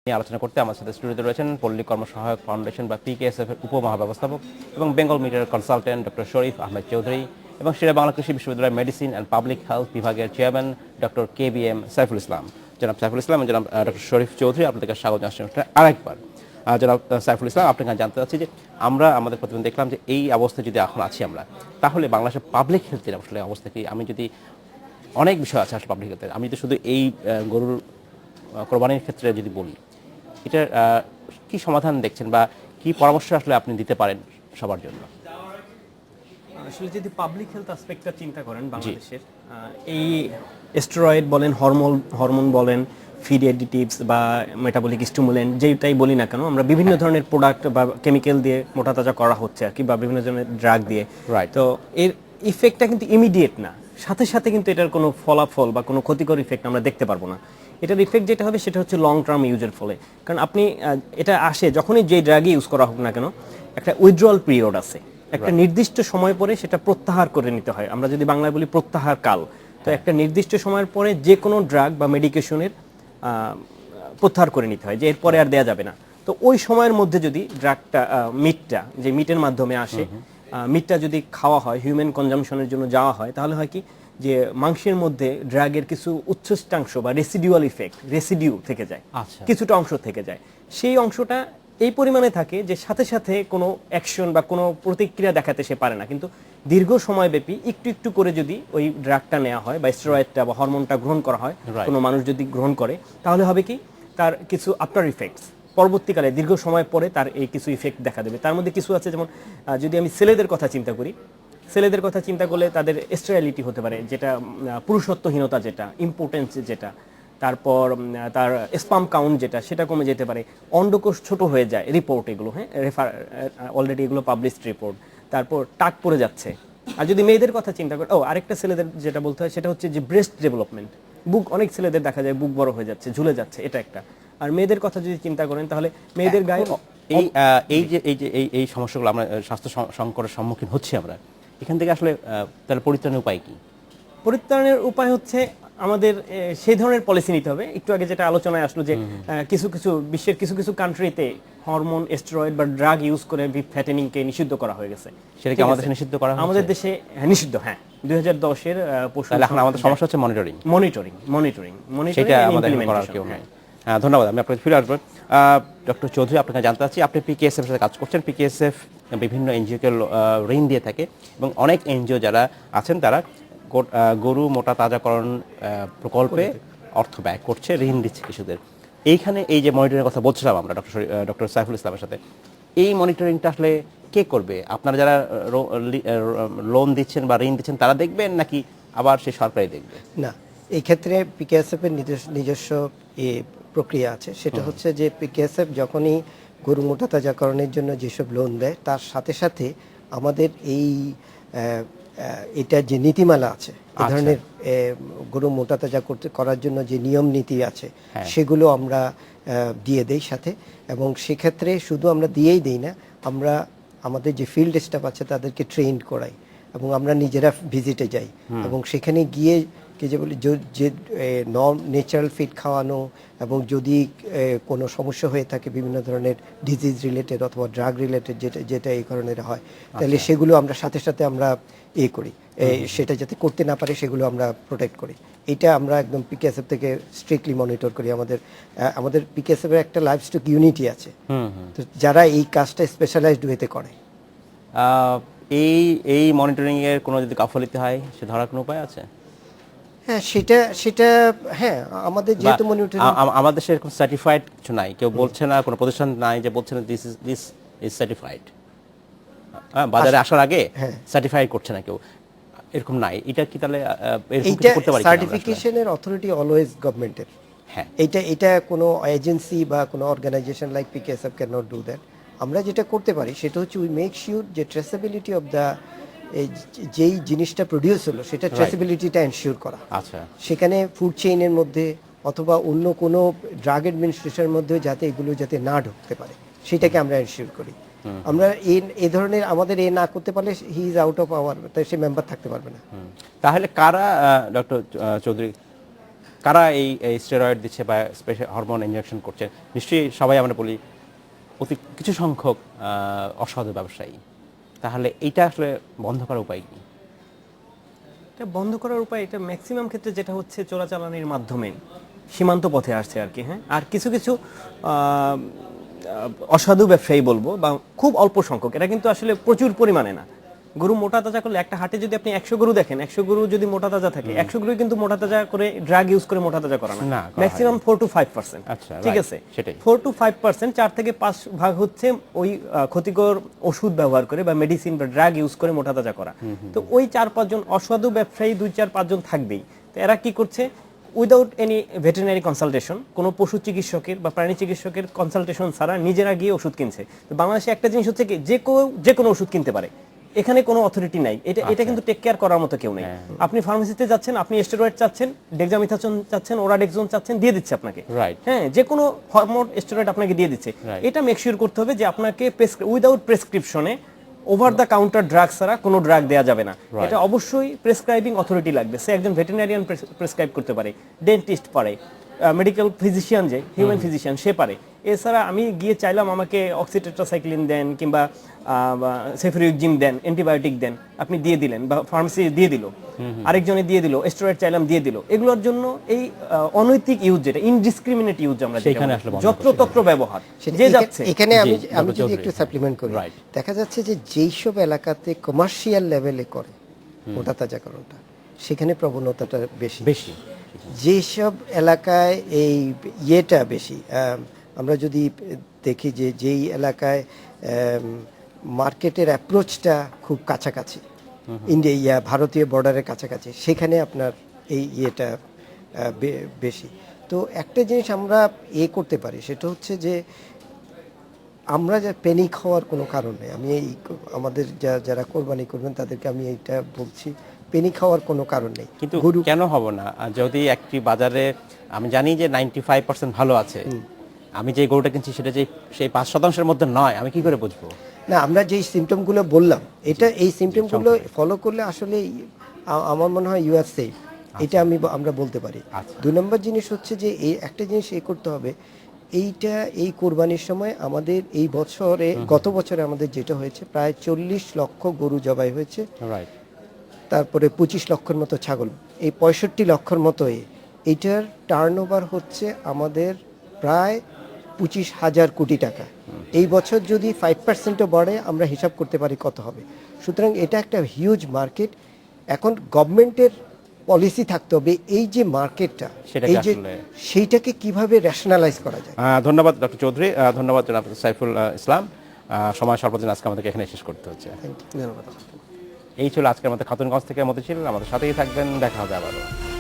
নিয়ে আলোচনা করতে আমার সাথে স্টুডিওতে রয়েছেন পল্লী কর্মসহায়ক ফাউন্ডেশন বা পিকেএসএফ এর উপমহাব্যবস্থাপক এবং বেঙ্গল মিডিয়ার কনসালটেন্ট ডক্টর শরীফ আহমেদ চৌধুরী এবং শেরে বাংলা কৃষি বিশ্ববিদ্যালয়ের মেডিসিন অ্যান্ড পাবলিক হেলথ বিভাগের chairman doctor KBM Saiful Islam. জনাব সাইফুল ইসলাম এবং জনাব ডক্টর শরীফ চৌধুরী, আপনাদেরকে স্বাগত জানাচ্ছি আরেকবার। জনাব সাইফুল ইসলাম, আপনার কাছে জানতে চাচ্ছি যে আমরা আমাদের প্রতিবেদন দেখলাম যে এই অবস্থায় যদি এখন আছি আমরা, তাহলে বাংলাদেশের পাবলিক হেলথের আসলে অবস্থা কি? আমি যদি অনেক বিষয় আছে আসলে পাবলিক হেলথের, আমি যদি শুধু এই গরুর কোরবানির ক্ষেত্রে যদি বলি, এটার কি সমাধান দেখছেন বা কি পরামর্শ আসলে আপনি দিতে পারেন সবার জন্য? আসলে যদি পাবলিক হেলথ অ্যাসপেক্টটা চিন্তা করেন বাংলাদেশের, এই স্টেরয়েড বলেন, হরমোন বলেন, ফিড এডিটিভস বা মেটাবলিক স্টিমুলেন্ট যেটাই বলি না কেন, আমরা বিভিন্ন ধরনের প্রোডাক্ট বা কেমিক্যাল দিয়ে মোটা তাজা করা হচ্ছে আর কি, বা বিভিন্ন ধরনের ড্রাগ দিয়ে। তো এর ইফেক্টটা কিন্তু ইমিডিয়েট না, সাথে সাথে কিন্তু এটার কোনো ফলাফল বা কোনো ক্ষতিকর ইফেক্ট আমরা দেখতে পারবো না। এটার ইফেক্ট যেটা হবে সেটা হচ্ছে লং টার্ম ইউজের ফলে। কারণ আপনি এটা আসে যখনই যে ড্রাগই ইউজ করা হোক না কেন, একটা উইথড্রয়াল পিরিয়ড আছে, একটা নির্দিষ্ট সময় পরে সেটা প্রত্যাহার করে নিতে হয়। আমরা যদি বাংলায় বলি প্রত্যাহার কাল, তো একটা নির্দিষ্ট সময়ের পরে যে কোনো ড্রাগ বা মেডিকেশনের প্রত্যাহার করে নিতে হয়, যে এরপরে আর দেয়া যাবে না। তো ওই সময়ের মধ্যে যদি ড্রাগটা মিটটা, যে মিটের মাধ্যমে আসে, মিটটা যদি খাওয়া হয়, হিউম্যান কনজামশনের জন্য যাওয়া হয়, তাহলে হয় কি যে মাংসের মধ্যে ড্রাগের কিছু উচ্ছিষ্টাংশ বা রেসিডিউয়াল ইফেক্ট, রেসিডিউ থেকে যায়, কিছুটা অংশ থেকে যায়। সেই অংশটা এই পরিমাণে থাকে যে সাথে সাথে কোনো অ্যাকশন বা কোনো প্রতিক্রিয়া দেখাতে সে পারে না, কিন্তু দীর্ঘ সময়ব্যাপী একটু একটু করে যদি ওই ড্রাগটা নেওয়া হয় বা স্টেরয়েডটা বা হরমোনটা গ্রহণ করা হয়, কোনো মানুষ যদি গ্রহণ করে, তাহলে হবে কি তার কিছু আফটার ইফেক্টস পরবর্তীকালে দীর্ঘ সময় পরে তার এই কিছু ইফেক্ট দেখা দেবে। তার মধ্যে কিছু আছে, যেমন যদি আমি ছেলেদের কথা চিন্তা করি, ছেলেদের কথা চিন্তা করলে তাদের স্টেরিলিটি হতে পারে, যেটা পুরুষত্বহীনতা, যেটা ইম্পোর্টেন্স, যেটা তারপর তার স্পাম কাউন্ট যেটা, সেটা কমে যেতে পারে, অন্ডকোষ ছোট হয়ে যায়, রিপোর্ট এগুলো, হ্যাঁ, অলরেডি এগুলো পাবলিশড রিপোর্ট। তারপর টাক পড়ে যাচ্ছে। আর যদি মেয়েদের কথা চিন্তা করি, আরেকটা ছেলেদের যেটা বলতে হয় সেটা হচ্ছে যে ব্রেস্ট ডেভেলপমেন্ট, বুক, অনেক ছেলেদের দেখা যায় বুক বড় হয়ে যাচ্ছে, ঝুলে যাচ্ছে, এটা একটা। আর মেয়েদের কথা যদি চিন্তা করেন, তাহলে মেয়েদের গায়ে এই সমস্যাগুলো আমরা স্বাস্থ্য সংকটের সম্মুখীন হচ্ছি আমরা, এখান থেকে আসলে তাহলে পরিত্রাণের উপায় কি? পরিত্রাণের উপায় হচ্ছে আমাদের সেই ধরনের পলিসি নিতে হবে। একটু আগে যেটা আলোচনায় আসলো যে কিছু কিছু বিশ্বের কিছু কিছু কান্ট্রিতে হরমোন, স্টেরয়েড বা ড্রাগ ইউজ করে বিফ ফ্যাটেনিংকে নিষিদ্ধ করা হয়ে গেছে। সেটা কি আমাদের দেশে নিষিদ্ধ করা হয়েছে? আমাদের দেশে নিষিদ্ধ, হ্যাঁ, 2010-এর পশু। তাহলে এখন আমাদের সমস্যা হচ্ছে মনিটরিং, সেটা আমাদের করার কেউ নাই। ধন্যবাদ, আমি আপনাকে ফিরে আসবো। ডক্টর চৌধুরী, আপনাকে জানতে চাচ্ছি, আপনি পিকেএসএফ এর সাথে কাজ করছেন। পিকেএসএফ বিভিন্ন এনজিওকে ঋণ দিয়ে থাকে এবং অনেক এনজিও যারা আছেন তারা গরু মোটা তাজাকরণ প্রকল্পে অর্থ ব্যয় করছে, ঋণ দিচ্ছে কৃষকদের। এইখানে এই যে মনিটরিংয়ের কথা বলছিলাম আমরা ডক্টর সাইফুল ইসলামের সাথে, এই মনিটরিংটা আসলে কে করবে? আপনারা যারা লোন দিচ্ছেন বা ঋণ দিচ্ছেন তারা দেখবেন, নাকি আবার সেই সরকারই দেখবে? না, এই ক্ষেত্রে পিকেএসএফ এর নিজস্ব প্রক্রিয়া আছে। সেটা হচ্ছে যে পিকেএসএফ যখনই গরু মোটা তাজাকরণের জন্য যেসব লোন দেয়, তার সাথে সাথে আমাদের এটা যে নীতিমালা আছে, এই ধরনের গরু মোটা তাজা করার জন্য যে নিয়ম নীতি আছে, সেগুলো আমরা দিয়ে দেই সাথে। এবং সেক্ষেত্রে শুধু আমরা দিয়েই দেই না, আমরা আমাদের যে ফিল্ড স্টাফ আছে তাদেরকে ট্রেন্ড করাই এবং আমরা নিজেরা ভিজিটে যাই এবং সেখানে গিয়ে যে বলি যে নন ন্যাচারাল ফিড খাওয়ানো, এবং যদি কোনো সমস্যা হয়ে থাকে বিভিন্ন ধরনের ডিজিজ রিলেটেড অথবা ড্রাগ রিলেটেড যেটা এই ধরনের হয়, তাহলে সেগুলো আমরা সাথে সাথে আমরা করি, সেটা যাতে করতে না পারে সেগুলো আমরা প্রোটেক্ট করি। এটা আমরা একদম পিকেএসএফ থেকে স্ট্রিক্টলি মনিটর করি। আমাদের পিকেএসএফ এর একটা লাইভ স্টক ইউনিটি আছে, তো যারা এই কাজটা স্পেশালাইজড ওয়েতে করে। এই মনিটরিং এর কোনো যদি গাফিলতি হয়, সে ধরার কোনো উপায় আছে? হ্যাঁ, সেটা হ্যাঁ, আমাদের যেহেতু মনিটরিং, আমাদের দেশে এরকম সার্টিফাইড কিছু নাই, কেউ বলছে না, কোনো প্রতিষ্ঠান নাই যে বলছে না দিস ইজ সার্টিফাইড, বাজারে আসার আগে সার্টিফাই করছে না কেউ, এরকম নাই। এটা কি তাহলে এরকম কিছু করতে পারি? সার্টিফিকেশনের অথরিটি অলওয়েজ গভর্নমেন্টের। হ্যাঁ, এটা কোনো এজেন্সি বা কোনো organisation like PKSF can not do that. আমরা যেটা করতে পারি সেটা হচ্ছে উই মেক শিওর যে ট্রেসেবিলিটি অফ দ্য যেই জিনিসটা প্রডিউস হলো সেটা ট্রেসেবিলিটিটা এনশিওর করা। আচ্ছা, সেখানে ফুড চেইনের মধ্যে অথবা অন্য কোনো ড্রাগ অ্যাডমিনিস্ট্রেশনের মধ্যে যাতে এগুলো যাতে না ঢুকতে পারে, সেটাকে আমরা এনশিওর করি। আমরা এই ধরনের আমাদের না করতে পারলে he is out of our, তাই সে মেম্বার থাকতে পারবে না। তাহলে কারা, ডক্টর চৌধুরী, কারা এই স্টেরয়েড দিচ্ছে বা স্পেশাল হরমোন ইনজেকশন করছে? নিশ্চয়ই সবাই আমরা বলি অতি কিছু সংখ্যক অসাধু ব্যবসায়ী। তাহলে এইটা আসলে বন্ধ করার উপায় কি? এটা বন্ধ করার উপায়, এটা ম্যাক্সিমাম ক্ষেত্রে যেটা হচ্ছে চোরাচালানির মাধ্যমে সীমান্ত পথে আসছে আর কি। হ্যাঁ, আর কিছু কিছু অসাধু ব্যবসায়ী বলবো, বা খুব অল্প সংখ্যক, এটা কিন্তু আসলে প্রচুর পরিমাণে না। গরু মোটা তাজা করলে একটা হাটে যদি আপনি 100 গরু দেখেন, 100 গরু যদি মোটা তাজা থাকে, 100 গরু কিন্তু মোটা তাজা করে ড্রাগ ইউজ করে মোটা তাজা করা না, না, করা ম্যাক্সিমাম 4 to 5%। আচ্ছা, ঠিক right, আছে, সেটাই। 4 to 5%, 4 থেকে 5 ভাগ হচ্ছে ওই ক্ষতিকর ওষুধ ব্যবহার করে বা মেডিসিন বা ড্রাগ ইউজ করে মোটা তাজা করা। তো ওই 4-5 জন অসাধু ব্যবসায়ী 2-4-5 জন থাকবেই। তো এরা কি করছে, উইদাউট এনি ভেটেরিনারি কনসালটেশন, কোনো পশু চিকিৎসকের বা প্রাণী চিকিৎসকের কনসালটেশন ছাড়া নিজেরা গিয়ে ওষুধ কিনছে। তো বাংলাদেশে একটা জিনিস হচ্ছে কি, যে কোনো ওষুধ কিনতে পারে, এখানে কোনো অথরিটি নাই। এটা কিন্তু টেক কেয়ার করার মতো কেউ নেই। আপনি ফার্মেসিতে যাচ্ছেন, আপনি স্টেরয়েড চাচ্ছেন, ডেক্সামিথাসোন চাচ্ছেন, ওরাডেক্সোন চাচ্ছেন, দিয়ে দিচ্ছে আপনাকে। রাইট। হ্যাঁ, যে কোনো হরমোন স্টেরয়েড আপনাকে দিয়ে দিচ্ছে। Right. এটা মেক শিওর করতে হবে যে আপনাকে উইদাউট প্রেসক্রিপশনে, ওভার দ্য কাউন্টার ড্রাগ ছাড়া কোনো ড্রাগ দেওয়া যাবে না। Right. এটা অবশ্যই প্রেসক্রাইবিং অথরিটি লাগবে। সে একজন ভেটেরিনারিয়ান প্রেসক্রাইব করতে পারে, ডেন্টিস্ট পারে, মেডিকেল ফিজিশিয়ান, যে হিউম্যান ফিজিশিয়ান, সে পারে। এছাড়া আমি গিয়ে চাইলাম আমাকে অক্সিটেট্রাসাইক্লিন দেন কিংবা সেফিরিউজিম দেন, অ্যান্টিবায়োটিক দেন, আপনি দিয়ে দিলেন, বা ফার্মেসি দিয়ে দিল, আরেকজনে দিয়ে দিল, স্টেরয়েড চাইলাম দিয়ে দিল। এগুলোর জন্য এই অনৈতিক ইউজ, যেটা ইনডিসক্রিমিনেট ইউজ, আমরা সেখানে আসলে বন্ধ করতে যত্রতত্র ব্যবহার সেটা যে যাচ্ছে। এখানে আমি জি, আমি ডক্টর যদি চৌধুরী, একটু সাপ্লিমেন্ট করি, Right. দেখা যাচ্ছে যে যেই সব এলাকাতে কমার্শিয়াল লেভেলে করে মোটা তাজাকরণটা, সেখানে প্রবণতাটা বেশি। বেশি। যেসব এলাকায় এই ইয়েটা বেশি, আমরা যদি দেখি যে যেই এলাকায় মার্কেটের অ্যাপ্রোচটা খুব কাছাকাছি, ইন্ডিয়া ভারতীয় বর্ডারের কাছাকাছি, সেখানে আপনার এই ইয়েটা বেশি। তো একটা জিনিস আমরা করতে পারি, সেটা হচ্ছে যে আমরা যে প্যানিক হওয়ার কোনো কারণ নেই। আমি আমাদের যারা কোরবানি করবেন তাদেরকে আমি এইটা বলছি, প্যানিক হওয়ার কোনো কারণ নেই। কিন্তু কেন হব না? যদি একটি বাজারে আমি জানি যে 95% ভালো আছে, আমি যে গরুটা কিনছি সেটা যে সেই 5% মধ্যে নয়, আমি কি করে বুঝবো? না, আমরা যেই সিমটমগুলো বললাম, এই সিমটমগুলো ফলো করলে আসলে আমার মনে হয় ইউ আর সেফ। এটা আমরা বলতে পারি। 2 নম্বর জিনিস হচ্ছে যে এই একটা জিনিস করতে হবে, এই কোরবানির সময় আমাদের এই বছরে, গত বছরে আমাদের যেটা হয়েছে, প্রায় 40 লক্ষ গরু জবাই হয়েছে, রাইট। তারপরে 25 লক্ষের মতো ছাগল, এই 65 লক্ষের মতো। এইটার টার্নওভার হচ্ছে আমাদের প্রায় 25,000 কোটি টাকা। এই বছর যদি 5%ও বাড়ে, আমরা হিসাব করতে পারি কত হবে। সুতরাং এটা একটা হিউজ মার্কেট। এখন গভর্নমেন্টের পলিসি থাকতে হবে এই যে মার্কেটটা, এই যে সেইটাকে কিভাবে রেশনালাইজ করা যায়। ধন্যবাদ ডক্টর চৌধুরী, ধন্যবাদ জনাব সাইফুল ইসলাম। সময় স্বল্পদিন আজকে আমাদেরকে এখানে শেষ করতে হচ্ছে। ধন্যবাদ। এই ছিল আজকের মতো খাতুনগঞ্জ থেকে মতিঝিল। আমাদের সাথেই থাকবেন, দেখা হবে আবারও।